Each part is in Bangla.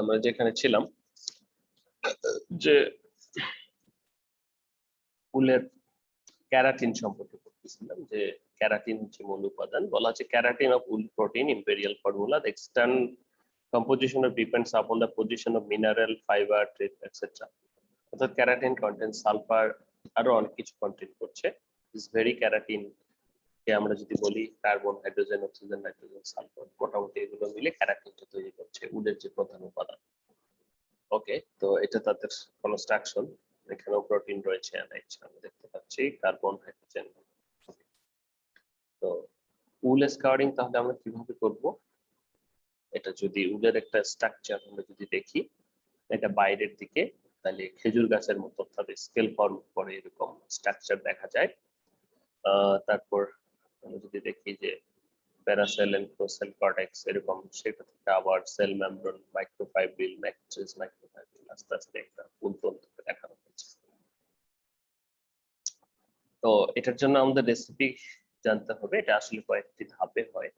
আমরা যেখানে ছিলাম যে উলের ক্যারাটিন সম্পর্কে পড়তেছিলাম, যে ক্যারাটিন হচ্ছে মূল উপাদান। বলা হচ্ছে keratin of wool protein imperial formula, the extent composition of depends upon the position of mineral fiber etc. অর্থাৎ ক্যারাটিন কন্টেন্ট সালফার আরো অনেক কিছু কন্টেন্ট করছে। দিস ভেরি ক্যারাটিন কে আমরা যদি বলি carbon, hydrogen, oxygen, nitrogen, sulphur, মোটামুটি এগুলো মিলে ক্যারাটিনটা তৈরি করছে, উলের যে প্রধান উপাদান। ওকে, তো এটা তাদের কনস্ট্রাকশন। এখানেও প্রোটিন রয়েছে, আমরা দেখতে পাচ্ছি কার্বন, হাইড্রোজেন। তো উল স্কাউরিং তাহলে আমরা কিভাবে করব? এটা যদি উলের একটা স্ট্রাকচার আমরা যদি দেখি, এটা বাইরের দিকে, তাহলে খেজুর গাছের মতো অর্থাৎ স্কেল ফর্ম করে এরকম স্ট্রাকচার দেখা যায়। তারপর আমরা যদি দেখি যে প্যারাসেল এন্ড প্রোসেল কর্টেক্স এরকম, সেটা থেকে আবার cell membrane, microfibril, matrix, microfibril, আস্তে আস্তে একটা ফুলতন্ত্রকে দেখানো হয়েছে। তো এটার জন্য আমাদের রেসিপি জানতে হবে। এটা আসলে কয়েকটি ধাপে হয়।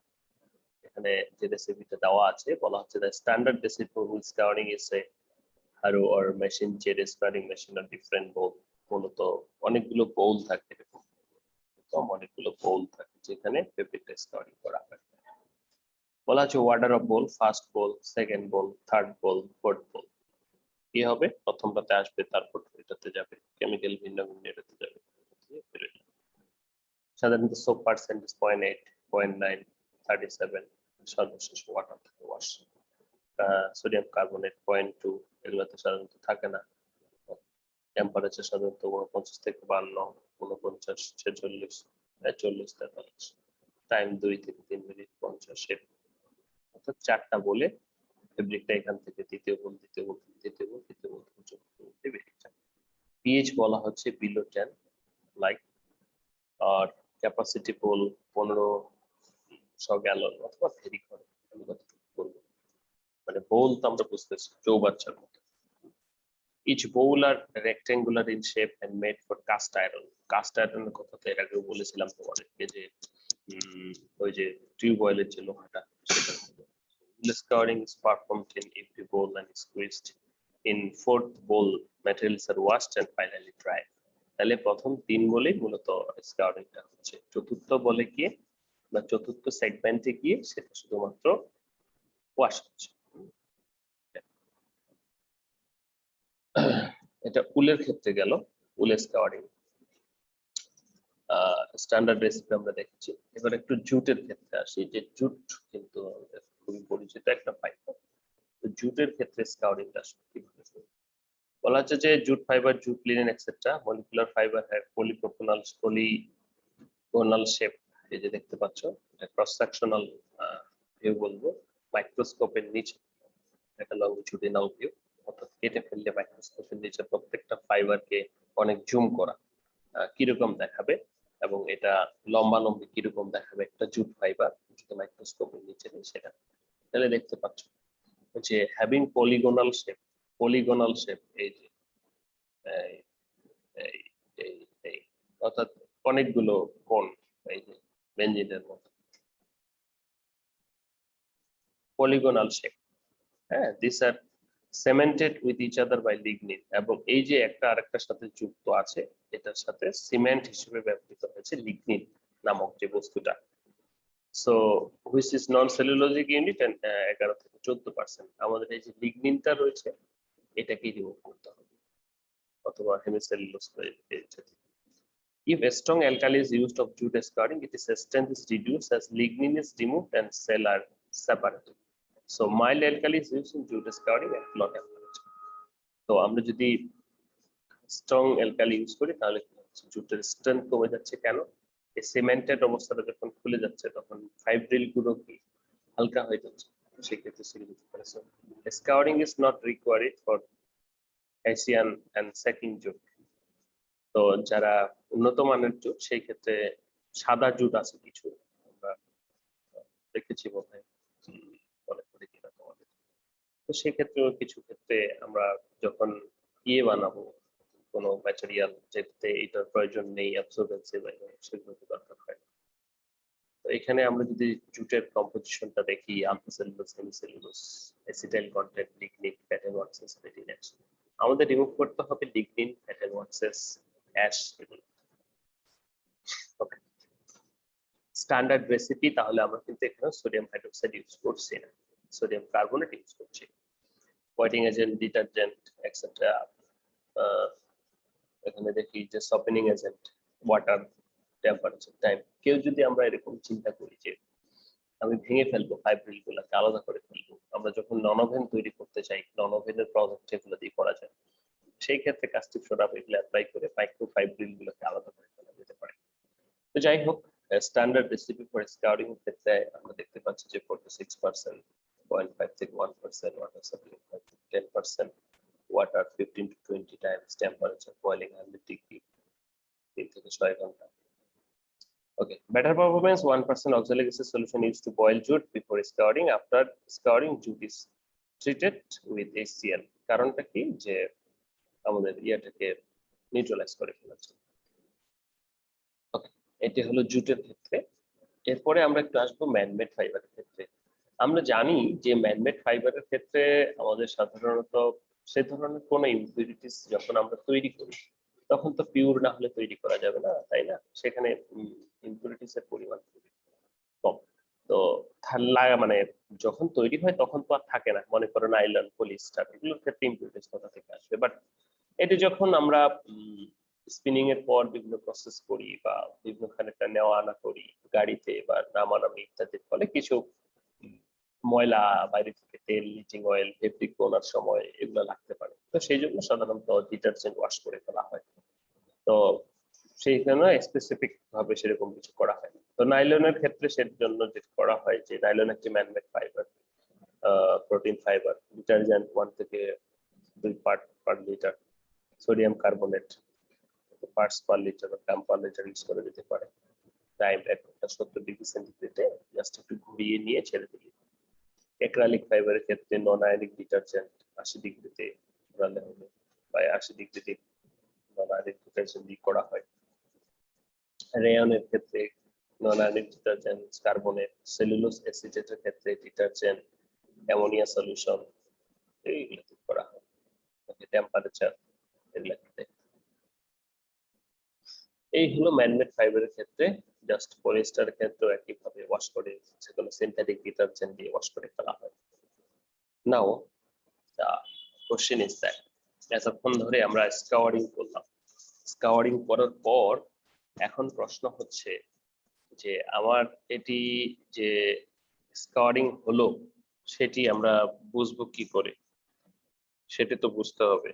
এখানে যে রেসিপিটা দেওয়া আছে বলা হচ্ছে the standard recipe for wool scouring is a harrow or machine Z scouring machine are different bowl. মূলত অনেকগুলো বোল থাকে, এরকম অনেকগুলো বোল থাকে যেখানে ফেব্রিকটা স্কাউরিং করা হয়। বলা হচ্ছে order of bowl, first bowl, second bowl, third bowl, fourth bowl. কি হবে? প্রথমটাতে আসবে, তারপর এটাতে যাবে, কেমিক্যাল ভিন্ন ভিন্ন এটাতে যাবে। সাধারণত সোপ পার্সেন্টেজ 0.8, 0.9, 37, সর্বশেষ ওয়াটার থেকে ওয়াশ। সোডিয়াম কার্বনেট 0.2, এগুলোতে সাধারণত থাকে না। টেম্পারেচার সাধারণত 49 থেকে 52, 49, 46, 40, 43। টাইম 2 থেকে 3 মিনিট, 50। অর্থাৎ 4টা বলে ফেব্রিকটা এখান থেকে দ্বিতীয় বোল, দ্বিতীয় বোল, তৃতীয় বোল, তৃতীয় বোল পর্যন্ত বেরিয়ে যায়। পিএইচ বলা হচ্ছে বিলো 10, লাইক। আর ক্যাপাসিটি বোল 1500 গ্যালন অথবা ভেরি করে, আমি কতটুকু বলবো, মানে বোল তো আমরা বুঝতেছি চৌবাচ্চার মতো। Each bowl are rectangular in shape and made for cast iron. Cast আয়রনের কথা তো এর আগেও বলেছিলাম তোমাদেরকে, যে ওই যে টিউবওয়েলের যে লোহাটা, সেটা উল স্কাউরিং is performed in every bowl and squeezed. In fourth bowl, materials are washed and finally dried. তাহলে প্রথম 3 বলে মূলত স্কাউরিংটা হচ্ছে। চতুর্থ বলে গিয়ে বা চতুর্থ সেগমেন্টে গিয়ে সেটা শুধুমাত্র ওয়াশ হচ্ছে। এটা উলের ক্ষেত্রে গেল, উল স্কাউরিং স্ট্যান্ডার্ড রেসিপি আমরা দেখেছি। এবার একটু জুটের ক্ষেত্রে আসি, যে জুট কিন্তু আমাদের খুবই পরিচিত একটা ফাইবার। তো জুটের ক্ষেত্রে স্কাউরিংটা আসলে কিভাবে করব? বলা হচ্ছে যে jute fibre, jute linen etcetera molecular fibre have polygonal shape. এই যে দেখতে পাচ্ছ, এটা ক্রস সেকশনাল ভিউ বলবো, মাইক্রোস্কোপের নিচে একটা লংজিটিউডিনাল ভিউ, অর্থাৎ কেটে ফেললে মাইক্রোস্কোপের নিচে প্রত্যেকটা ফাইবারকে অনেক জুম করা কিরকম দেখাবে, এবং এটা লম্বালম্বি কিরকম দেখাবে একটা জুট ফাইবার যদি মাইক্রোস্কোপের নিচে নেই, সেটা তাহলে দেখতে পাচ্ছ যে হ্যাভিং পলিগোনাল শেপ, এই যে এই অর্থাৎ অনেকগুলো কোণ, এই যে বেঞ্জিনের মতো পলিগোনাল শেপ। হ্যাঁ, this are cemented with each other by lignin, এবং এই যে একটা আরেকটার সাথে যুক্ত আছে, এটার সাথে সিমেন্ট হিসেবে ব্যবহৃত হয়েছে লিগনিন নামক যে বস্তুটা। So which is non cellulosic unit and 11 থেকে 14%। আমাদের এই যে লিগনিনটা রয়েছে, এটাকে রিমুভ করতে হবে, অথবা হেমিসেলুলোজ রয়েছে। If a strong alkali is used of jute scouring, its strength is reduced as lignin is removed and cell are separated. So mild alkali is used in jute scouring at low temperature. তো আমরা যদি স্ট্রং অ্যালকালি ইউজ করি তাহলে জুটের স্ট্রেংথ কমে যাচ্ছে। কেন? এই সিমেন্টেড অবস্থাটা যখন খুলে যাচ্ছে তখন ফাইব্রিল গুলো কি হালকা হয়ে যাচ্ছে, সেক্ষেত্রে scouring is not required for Asian and sacking jute. তো যারা উন্নত মানের জুট, সেই ক্ষেত্রে সাদা জুট আছে কিছু, আমরা দেখেছি বোধহয়, মনে করি কিনা তোমাদের। তো সেক্ষেত্রেও কিছু ক্ষেত্রে আমরা যখন বানাবো কোনো ম্যাটেরিয়াল যেটাতে এটার প্রয়োজন নেই, অ্যাবসর্বেন্সি বা সেগুলো দরকার হয়। তো এখানে আমরা যদি জুটের কম্পোজিশনটা দেখি, alpha cellulose, hemicellulose, acetyl content, lignin, fat and waxes, fatty ash, আমাদের রিমুভ করতে হবে lignin, fat and waxes, ash এগুলো। ওকে, স্ট্যান্ডার্ড রেসিপি তাহলে আমরা কিন্তু এখানে সোডিয়াম হাইড্রোক্সাইড ইউজ করছি না, সোডিয়াম কার্বনেট ইউজ করছি। হোয়াইটিং এজেন্ট, ডিটারজেন্ট এক্সেট্রা, এখানে দেখি যে সফেনিং এজেন্ট, ওয়াটার, টেম্পারেচার, টাইম। কেউ যদি আমরা এরকম চিন্তা করি যে আমি ভেঙে ফেলবো ফাইব্রিল গুলাকে, আলাদা করে ফেলবো, আমরা যখন নন ওভেন তৈরি করতে চাই, নন ওভেনের প্রজেক্ট এগুলো দিয়ে করা যায়, সেই ক্ষেত্রে কাস্টিক সোডা এগুলো অ্যাপ্লাই করে মাইক্রো ফাইব্রিল গুলোকে আলাদা করে ফেলা যেতে পারে। তো যাই হোক, স্ট্যান্ডার্ড রেসিপি ফর স্কাউটিং এর ক্ষেত্রে আমরা দেখতে পাচ্ছি যে 46%, 0.5 থেকে 1%, ওয়াটার সাপ্লাই 5 থেকে 10%, water 15 to 20 Times, temperature boiling 100 degree 3 থেকে 6 ঘন্টা। Okay, better performance, 1% oxalic acid solution used to boil jute before scouring. After scouring, jute is treated with HCl. কারণটা কি যে আমাদের ইয়াটাকে নিউট্রালাইজ করে ফেলেছে। ওকে, এটি হলো জুটের ক্ষেত্রে। এরপরে আমরা একটু আসবো ম্যানমেড ফাইবারের ক্ষেত্রে। আমরা জানি যে ম্যানমেড ফাইবারের ক্ষেত্রে আমাদের সাধারণত সে ধরনের কোনো ইম্পিউরিটিস যখন আমরা তৈরি করি, তখন তো পিওর না হলে তৈরি করা যাবে না, তাই না? সেখানে ইম্পিউরিটিস এর পরিমাণ খুবই কম। তো মানে যখন তৈরি হয় তখন তো আর থাকে না, মনে করো নাইলন, পলিস্টার, এগুলোর ক্ষেত্রে ইম্পিউরিটিস কোথা থেকে আসবে? বাট এটি যখন আমরা স্পিনিং এর পর বিভিন্ন প্রসেস করি বা বিভিন্ন খানিকটা নেওয়া আনা করি গাড়িতে বা নামানামি ইত্যাদির ফলে কিছু ময়লা, বাইরে থেকে তেল, লিচিং অয়েল, ফেব্রিক বোনার সময় এগুলো লাগতে পারে। তো সেই জন্য সাধারণত ডিটারজেন্ট ওয়াশ করে ফেলা হয়। তো সেইখানে স্পেসিফিক ভাবে সেরকম কিছু করা হয়। তো নাইলনের ক্ষেত্রে সের জন্য যেটা করা হয় যে নাইলন একটি man-made fibre, protein fibre, detergent 1 থেকে 2 part per litre, sodium carbonate parts per litre বা গ্রাম পার লিটার ইউজ করা যেতে পারে। টাইম 70 ডিগ্রি সেন্টিগ্রেডে জাস্ট একটু ঘুরিয়ে নিয়ে ছেড়ে দিই। অ্যাক্রাইলিক ফাইবারের ক্ষেত্রে নন আয়নিক ডিটারজেন্ট 80 ডিগ্রিতে ঘোরালে হবে বা 80 ডিগ্রিতে নন আয়নিক ডিটারজেন্ট দিয়ে করা হয়। রেয়নের ক্ষেত্রে নন আয়নিক ডিটারজেন্ট, কার্বনেট, সেলুলোজ অ্যাসিটেটের ক্ষেত্রে ডিটারজেন্ট, অ্যামোনিয়া সলিউশন, এইগুলো করা হয়। টেম্পারেচার এগুলো। এই হলো ম্যানমেড ফাইবারের ক্ষেত্রে। জাস্ট পলিস্টারের ক্ষেত্রেও একইভাবে ওয়াশ করে, সেগুলো সিনথেটিক ডিটারজেন্ট দিয়ে ওয়াশ করে ফেলা হয়। নাও দ্য কোশ্চেন ইজ দ্যাট, এতক্ষণ ধরে আমরা স্কাওয়ারিং করলাম, স্কাওয়ারিং করার পর এখন প্রশ্ন হচ্ছে যে আমার এটি যে স্কাওয়ারিং হলো সেটি আমরা বুঝবো কি করে? সেটি তো বুঝতে হবে।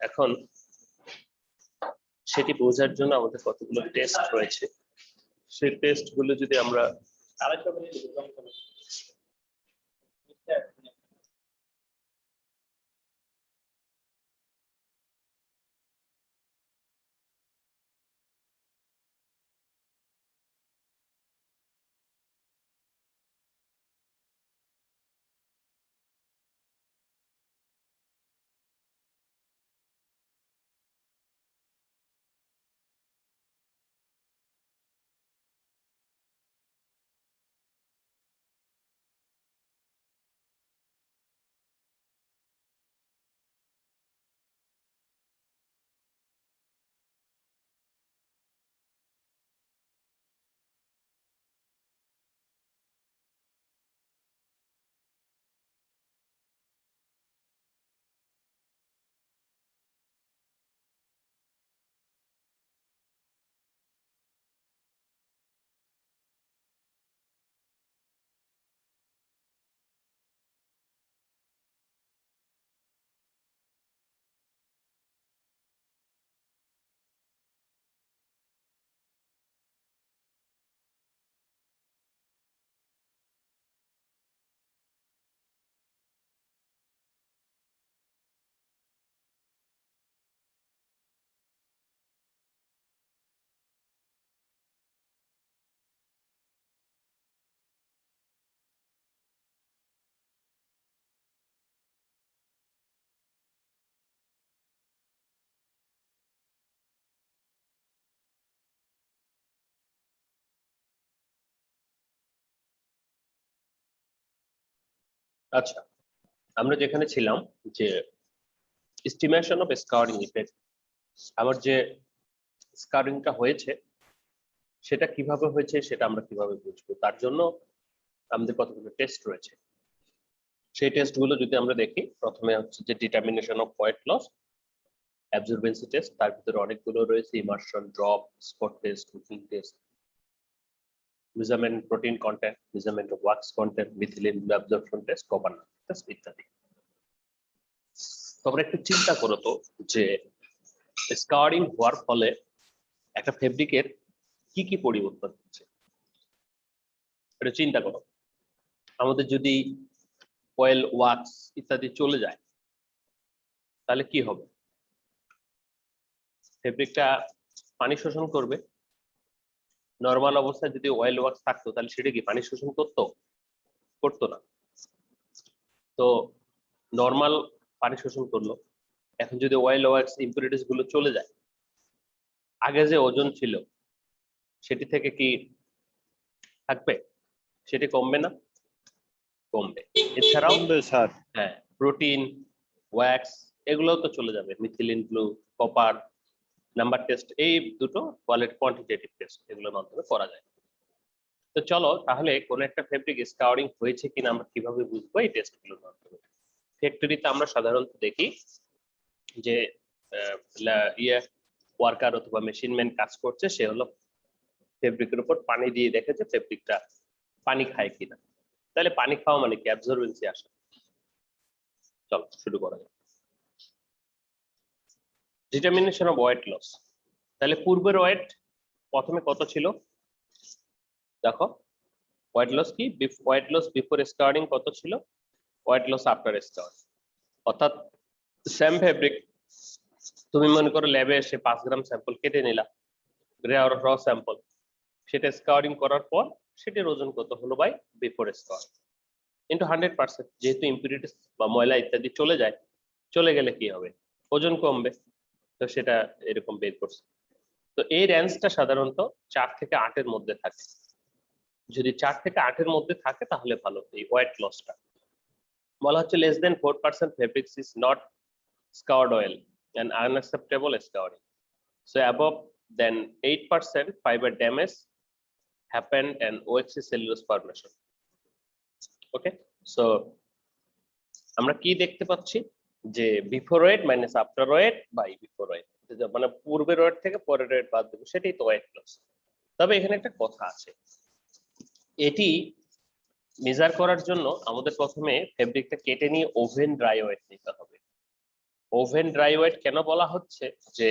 এখন সেটি বোঝার জন্য আমাদের কতগুলো টেস্ট রয়েছে, সেই টেস্ট গুলো যদি আমরা আচ্ছা, আমরা যেখানে ছিলাম যে এস্টিমেশন অফ স্কারিং ইফেক্ট, আমার যে স্কারিংটা হয়েছে সেটা কিভাবে হয়েছে সেটা আমরা কিভাবে বুঝবো, তার জন্য আমাদের কতগুলো টেস্ট রয়েছে। সেই টেস্টগুলো যদি আমরা দেখি, প্রথমে হচ্ছে যে determination of weight loss, absorbency test, তার ভিতরে অনেকগুলো রয়েছে, immersion, drop, spot test, cooking test, measurement protein content, measurement of wax content, methylene absorption test, copper test ইত্যাদি। তোমরা একটু চিন্তা করো তো যে স্কারিং হওয়ার ফলে একটা ফেব্রিকের কি কি পরিবর্তন হচ্ছে, এটা চিন্তা করো। আমাদের যদি অয়েল, ওয়াক্স ইত্যাদি চলে যায় তাহলে কি হবে? ফেব্রিকটা পানি শোষণ করবে। নরমাল অবস্থায় যদি অয়েল ওয়াক্স থাকতো তাহলে সেটা কি পানি শোষণ করতো না। তো নরমাল পানি শোষণ করলো, এখন যদি অয়েল ওয়াক্স ইম্পিউরিটিস গুলো চলে যায়, আগে যে ওজন ছিল সেটি থেকে কি থাকবে? সেটি কমবে না? কমবে। এছাড়াও স্যার হ্যাঁ, প্রোটিন, ওয়্যাক্স এগুলোও তো চলে যাবে, methylene blue, copper, number test, এই দুটো কোয়ান্টিটেটিভ টেস্ট এগুলোর মাধ্যমে করা যায়। তো চলো তাহলে কোন একটা ফেব্রিক স্কাউরিং হয়েছে কিনা আমরা কিভাবে বুঝবো এই টেস্টগুলোর মাধ্যমে। ফ্যাক্টরিতে আমরা সাধারণত দেখি যে ওয়ার্কার অথবা মেশিনম্যান কাজ করছে, সে হলো ফেব্রিকের উপর পানি দিয়ে দেখে যে ফেব্রিকটা পানি খায় কিনা। তাহলে পানি খাওয়া মানে কি? অ্যাবজর্বেন্সি আসে। চলো শুরু করা যাক। ডিটারমিনেশন অফ ওয়েট লস, তাহলে পূর্বের ওয়েট প্রথমে কত ছিল দেখো। ওয়েট লস কি? ওয়েট লস বিফোর স্কার্ডিং কত ছিল, ওয়েট লস আফটার স্কার্ডিং। অর্থাৎ সেম ফেব্রিক, তুমি মনে করো ল্যাবে এসে 5 গ্রাম স্যাম্পল কেটে নিলা, র স্যাম্পল, সেটা স্কার্ডিং করার পর সেটার ওজন কত হলো বাই বিফোর স্কার্ডিং ইনটু 100%। যেহেতু ইম্পিউরিটিস বা ময়লা ইত্যাদি চলে গেলে কি হবে? ওজন কমবে। তো সেটা এরকম বের করছে। তো এই রেঞ্জটা সাধারণত 4 থেকে 8 এর মধ্যে থাকে। যদি 4 থেকে 8 এর মধ্যে থাকে তাহলে ভালো। এই ওয়েট লসটা বলা হচ্ছে less than 4% fabrics is not scoured oil and unacceptable scouring. So above than 8% fiber damage happened and OXC cellulose formation. Okay, so আমরা কি দেখতে পাচ্ছি যে before weight minus after weight by before weight, মানে পূর্বের ওয়েট থেকে পরের ওয়েট বাদ দেবো, সেটাই তো ওয়েট লস। তবে এখানে একটা কথা আছে, এটি মেজার করার জন্য আমাদের প্রথমে ফেব্রিকটা কেটে নিয়ে ওভেন ড্রাই ওয়েট নিতে হবে। ওভেন ড্রাই ওয়েট কেন বলা হচ্ছে? যে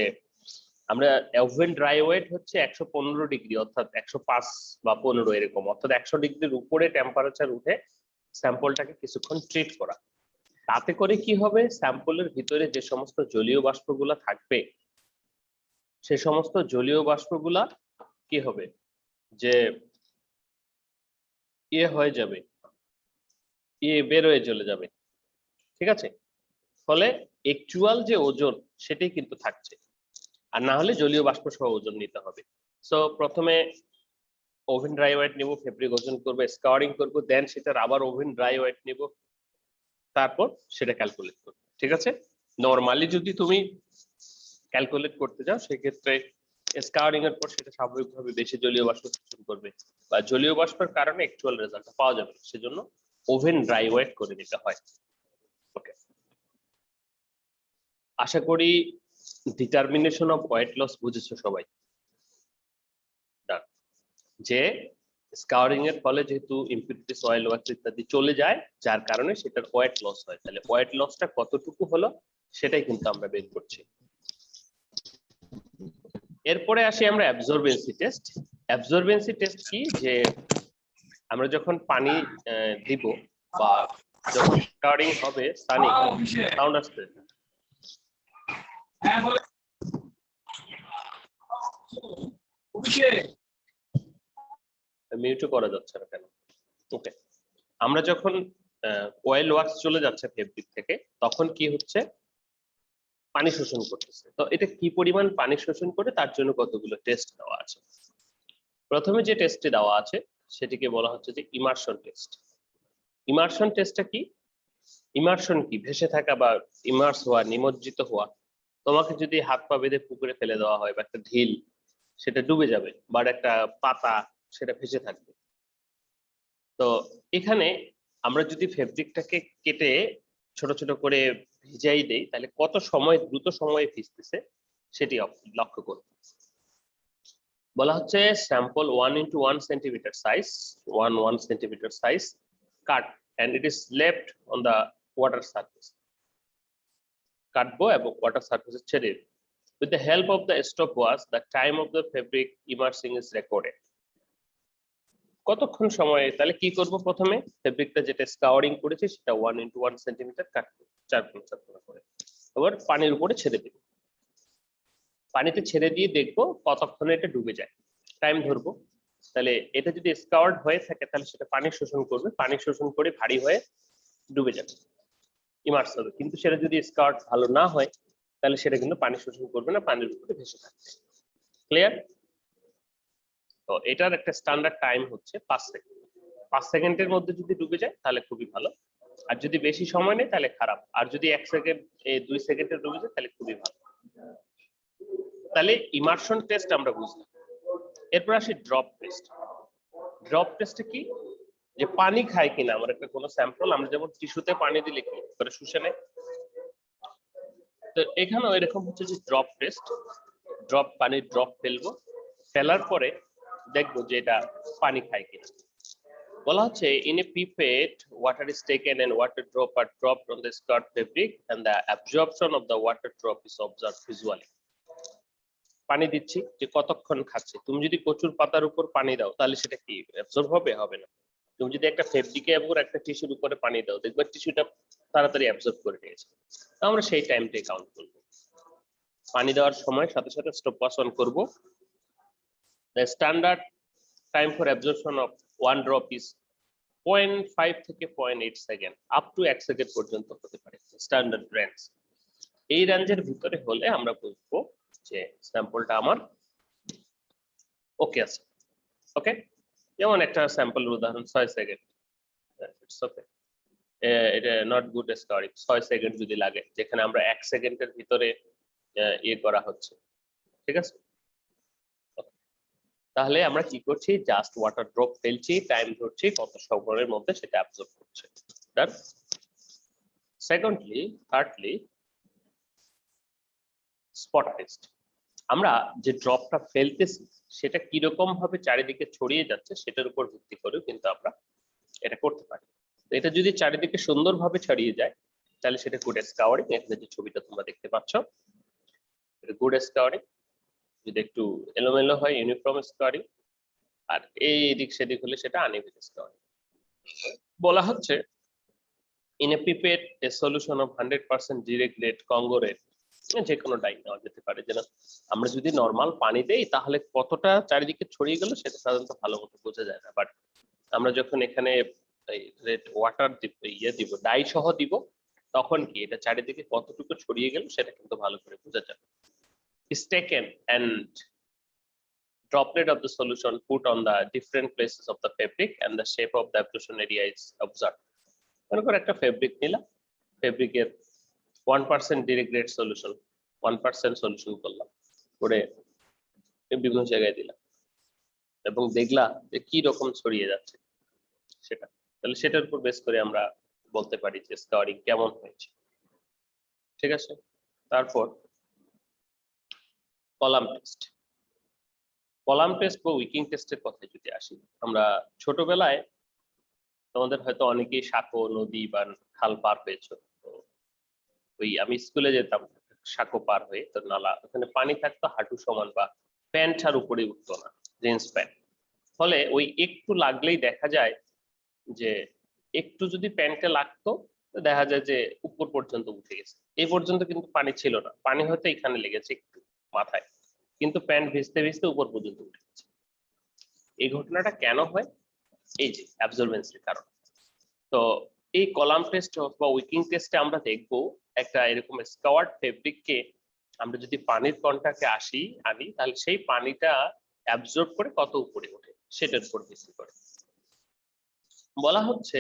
আমরা ওভেন ড্রাই ওয়েট হচ্ছে 115 ডিগ্রি, অর্থাৎ 105 বা 15 এরকম, অর্থাৎ 100 ডিগ্রির উপরে টেম্পারেচার উঠে স্যাম্পলটাকে কিছুক্ষণ ট্রিট করা। তাতে করে কি হবে? স্যাম্পলের ভিতরে যে সমস্ত জলীয় বাষ্পগুলা থাকবে, সে সমস্ত জলীয় বাষ্পগুলা কি হবে? যে হয়ে যাবে, বের হয়ে চলে যাবে। ঠিক আছে? ফলে অ্যাকচুয়াল যে ওজন সেটাই কিন্তু থাকছে, আর না হলে জলীয় বাষ্প সহ ওজন নিতে হবে। সো প্রথমে ওভেন ড্রাই ওয়েট নিব, ফেব্রিক ওজন করবো, স্কারিং করবো, দেন সেটার আবার ওভেন ড্রাই ওয়েট নিব, তারপর সেটা ক্যালকুলেট করবো। ঠিক আছে? নরমালি যদি তুমি ক্যালকুলেট করতে যাও সেক্ষেত্রে স্কারিং এর পর সেটা স্বাভাবিকভাবে বেশি জলীয় বাষ্প শোষণ করবে, বা জলীয় বাষ্পের কারণে অ্যাকচুয়াল রেজাল্টটা পাওয়া যাবে, সেজন্য ওভেন ড্রাই ওয়েট করে নিতে হয়। ওকে, আশা করি ডিটারমিনেশন অফ ওয়েট লস বুঝেছো সবাই। যে স্কাউরিং এর ফলে যেহেতু ইম্পিউরিটিস, অয়েল, ওয়াক্স ইত্যাদি চলে যায়, যার কারণে সেটার ওয়েট লস হয়। তাহলে ওয়েট লসটা কতটুকু হলো সেটাই কিন্তু আমরা বের করছি। এরপরে আসি আমরা অ্যাবজর্বেন্সি টেস্ট। অ্যাবজর্বেন্সি টেস্ট কি? যে আমরা যখন পানি দিব বা যখন স্কাউরিং হবে, সানি সাউন্ড আসছে, মিউটও করা যাচ্ছে না কেন? ওকে, আমরা যখন অয়েল ওয়াক্স চলে যাচ্ছে ফেব্রিক থেকে, তখন কি হচ্ছে? পানি শোষণ করতেছে। তো এটা কি পরিমাণ পানি শোষণ করে তার জন্য কতগুলো টেস্ট দেওয়া আছে। প্রথমে যে টেস্টটি দেওয়া আছে সেটিকে বলা হচ্ছে যে ইমার্শন টেস্ট। ইমার্শন টেস্টটা কি? ইমার্শন কি? ভেসে থাকা বা ইমার্স হওয়া, নিমজ্জিত হওয়া। তোমাকে যদি হাত পা বেঁধে পুকুরে ফেলে দেওয়া হয় বা একটা ঢিল, সেটা ডুবে যাবে, বা একটা পাতা সেটা ভেসে থাকবে। তো এখানে আমরা যদি ফেব্রিকটাকে কেটে ছোট ছোট করে ভিজাই দেই, তাহলে কত সময়, দ্রুত সময়ে ভিজতেছে সেটি লক্ষ্য করব। বলা হচ্ছে sample 1 × 1 centimetre size, 1 centimetre size cut and it is left on the water surface. কাটবো এবং ওয়াটার সারফেসে ছেড়ে দেব। With the help of the stopwatch, the time of the fabric immersing is recorded. কতক্ষণ সময়ে, তাহলে কি করব? প্রথমে ফেব্রিকটা যেটা স্কাউরিং করেছি সেটা 1 × 1 সেন্টিমিটার কাটবো 4 করে, এবার পানির উপরে ছেড়ে দেব। পানিতে ছেড়ে দিয়ে দেখবো কতক্ষণে এটা ডুবে যায়, টাইম ধরবো। তাহলে এটা যদি স্কাউর্ড হয়ে থাকে তাহলে সেটা পানি শোষণ করবে, পানি শোষণ করে ভারী হয়ে ডুবে যাবে, ইমার্স হবে। কিন্তু সেটা যদি স্কাউর্ড ভালো না হয় তাহলে সেটা কিন্তু পানি শোষণ করবে না, পানির উপরে ভেসে থাকবে। ক্লিয়ার? তো এটার একটা স্ট্যান্ডার্ড টাইম হচ্ছে 5 সেকেন্ড। 5 সেকেন্ডের মধ্যে যদি ডুবে যায় তাহলে খুবই ভালো, আর যদি বেশি সময় নেয় তাহলে খারাপ, আর যদি 1 সেকেন্ড 2 সেকেন্ডে ডুবে যায় তাহলে খুবই ভালো। তাহলে ইমার্শন টেস্ট আমরা বুঝলাম। এরপর আসি ড্রপ টেস্ট। ড্রপ টেস্টে কি? যে পানি খায় কিনা আমার একটা কোনো স্যাম্পল, আমরা যেমন টিস্যুতে পানি দিলে কি করে শুষে নেয়, তো এখানেও এরকম হচ্ছে যে ড্রপ টেস্ট। ড্রপ, পানির ড্রপ ফেলবো, ফেলার পরে দেখবো যে এটা পানি খায় কিনা। বলা হচ্ছে in a pipette water is taken and water drop are dropped on the skirt fabric and the absorption of the water drop is observed visually. পানি দিচ্ছি যে কতক্ষণ খাচ্ছে। তুমি যদি কচুর পাতার উপর পানি দাও তাহলে সেটা কি অ্যাবজর্ব হবে? হবে না। তুমি যদি একটা ফেব্রিকে এবং একটা টিস্যুর উপরে পানি দাও, দেখবে টিস্যুটা তাড়াতাড়ি অ্যাবজর্ব করে নিয়েছে। আমরা সেই টাইমটাই কাউন্ট করব। পানি দেওয়ার সময় সাথে সাথে স্টপওয়াচ অন করব। The standard time for absorption of one drop is 0.5 থেকে 0.8 সেকেন্ড, আপ টু 1 সেকেন্ড পর্যন্ত হতে পারে স্ট্যান্ডার্ড রেঞ্জ। এই রেঞ্জের ভিতরে হলে আমরা বুঝবো যে স্যাম্পলটা আমার ওকে আছে। ওকে, যেমন একটা স্যাম্পলের উদাহরণ 6 সেকেন্ড, ইটস ওকে। এটা নট গুড স্কাউরিং, 6 সেকেন্ড যদি লাগে, যেখানে আমরা 1 সেকেন্ডের ভিতরে ইয়ে করা হচ্ছে। ঠিক আছে, তাহলে আমরা কি করছি? জাস্ট ওয়াটার ড্রপ ফেলছি, টাইম ধরছি কত সময়ের মধ্যে সেটা অ্যাবজর্ব করছে। Done. Secondly, thirdly spot test. আমরা যে ড্রপটা ফেলতেছি সেটা কিরকম ভাবে চারিদিকে ছড়িয়ে যাচ্ছে সেটার উপর ভিত্তি করে কিন্তু আমরা এটা করতে পারি। এটা যদি চারিদিকে সুন্দরভাবে ছড়িয়ে যায় তাহলে সেটা গুড স্কাউরিং। এখানে যে ছবিটা তোমরা দেখতে পাচ্ছ এটা গুড স্কাউরিং। যদি একটু এলোমেলো হয় ইউনিফর্ম স্কাউরিং, আর এই দিক সেদিক হলে সেটা আনইভেন স্কাউরিং। বলা হচ্ছে in a pipette a solution of 100% direct lead congruent, যে কোনো ডাই নেওয়া যেতে পারে। যেন আমরা যদি নরমাল পানি দেই তাহলে কতটা চারিদিকে ছড়িয়ে গেল সেটা সাধারণত ভালো মতো বোঝা যায় না, বাট আমরা যখন এখানে রেড ওয়াটার দিব, ডাই সহ দিব, তখন কি এটা চারিদিকে কতটুকু ছড়িয়ে গেল সেটা কিন্তু ভালো করে বোঝা যাবে। is taken and droplet of the solution put on the different places of the fabric and the shape of the absorption area is observed. মনে করো একটা ফেব্রিক নিলাম, ফেব্রিকের 1% ডিরেক্ট রেড সলিউশন, 1% সলিউশন করলাম, করে বিভিন্ন জায়গায় দিলাম এবং দেখলা যে কি রকম ছড়িয়ে যাচ্ছে সেটা, তাহলে সেটার উপর বেস করে আমরা বলতে পারি যে স্কাউরিং কেমন হয়েছে। ঠিক আছে, তারপর কলাম টেস্ট। কলাম টেস্ট বা উইকিং টেস্টের কথায় যদি আসি, আমরা ছোটবেলায় তোমাদের হয়তো অনেকেই সাঁকো, নদী বা খাল পার হয়েছে। ওই আমি স্কুলে যেতাম সাঁকো পার হয়ে, তো নালা, ওখানে পানি থাকতো হাঁটু সমান বা প্যান্ট আর উপরে উঠতো না, জিন্স প্যান্ট। ফলে ওই একটু লাগলেই দেখা যায় যে একটু যদি প্যান্টে লাগতো দেখা যায় যে উপর পর্যন্ত উঠে গেছে। এই পর্যন্ত কিন্তু পানি ছিল না, পানি হয়তো এখানে লেগেছে একটু মাথায়, কিন্তু প্যান্ট ভিজতে ভিজতে উপর পর্যন্ত উঠে গেছে। এই ঘটনাটা কেন হয়? এই যে অ্যাবজর্বেন্সের কারণ। তো এই কলাম টেস্ট বা উইকিং টেস্টে আমরা দেখবো একটা এরকম স্কাওয়ার্ড ফেব্রিককে আমরা যদি পানির কন্টাক্টে আনি তাহলে সেই পানিটা অ্যাবজর্ব করে কত উপরে ওঠে সেটার উপর ভিত্তি করে। বলা হচ্ছে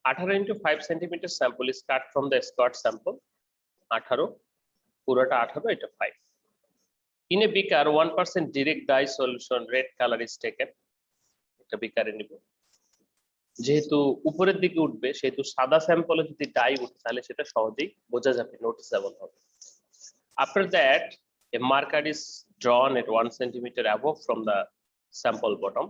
18 into 5 centimeter sample is cut from the squared sample. 18 পুরোটা 18 এটা 5. In a beaker 1% direct dye solution red color is taken. এটা বিকারে নিব, যেহেতু উপরের দিকে উঠবে সেহেতু সাদা স্যাম্পলে যদি ডাই উঠে তাহলে সেটা সহজেই বোঝা যাবে, নোটিসেবল হবে। After that a marker is drawn at 1 centimeter above from the sample bottom.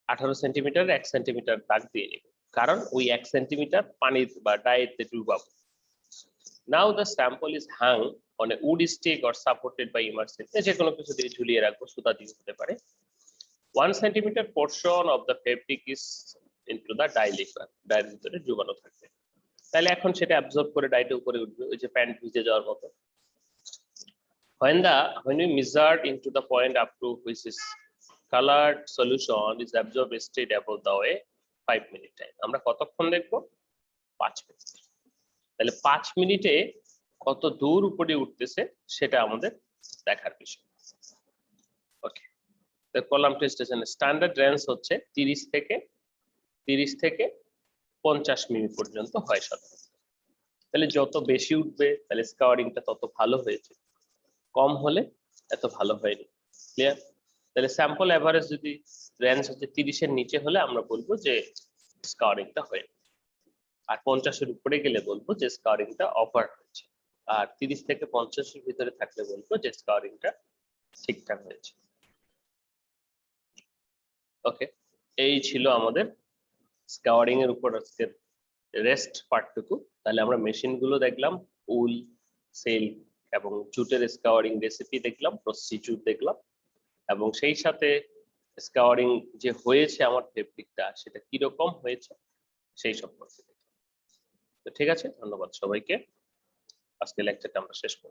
18 centimetre 1 centimetre দাগ দিয়ে নিব, কারণ ওই 1 সেন্টিমিটার পানি বা ডাইতে ডুবাবো। Now the sample is hung on a wood stick or supported by immersion. যে কোনো কিছু দিয়ে ঝুলিয়ে রাখবো, সুতা দিয়ে হতে পারে। 1 centimeter portion of the fabric is into the dye liquor. ডাইয়ের ভিতরে ডুবানো থাকবে, তাহলে এখন সেটা অ্যাবজর্ব করে ডাইটা উপরে উঠবে, ওই যে প্যান্ট ভিজে যাওয়ার মতো। When we measured into the point up to which is colored solution is absorbed straight above the way 5 minute time. আমরা কতক্ষণ দেখব? 5 মিনিট। তাহলে 5 মিনিটে কত দূর উপরে উঠতেছে সেটা আমাদের দেখার বিষয়। ওকে, তো কলাম টেস্টেশন স্ট্যান্ডার্ড রেঞ্জ হচ্ছে 30 থেকে 50 মিনিট পর্যন্ত হয় সাধারণত। তাহলে যত বেশি উঠবে তাহলে স্কাওয়ারিংটা তত ভালো হয়েছে, কম হলে এত ভালো হয়নি। ক্লিয়ার? তাহলে স্যাম্পল এভারেজ যদি রেঞ্জ হচ্ছে 30 এর নিচে হলে আমরা বলবো যে স্কাওয়ারিংটা হয়নি, আর 50 এর উপরে গেলে বলবো যে স্কাওয়ারিংটা ওভার হয়েছে, আর 30 থেকে 50 এর ভিতরে থাকলে বলবো যে স্কাওয়ারিংটা ঠিকঠাক হয়েছে। ওকে, এই ছিল আমাদের স্কাওয়ারিং এর উপর আজকের রেস্ট পার্টটুকু। তাহলে আমরা মেশিন গুলো দেখলাম, উল, সিল্ক এবং জুটের স্কাওয়ারিং রেসিপি দেখলাম, প্রসিডিউর দেখলাম, এবং সেই সাথে স্কাওয়ারিং যে হয়েছে আমার ফেব্রিকটা সেটা কি রকম হয়েছে সেই সম্পর্কে দেখলাম। তো ঠিক আছে, ধন্যবাদ সবাইকে। আজকে লেকচারটা আমরা শেষ করব।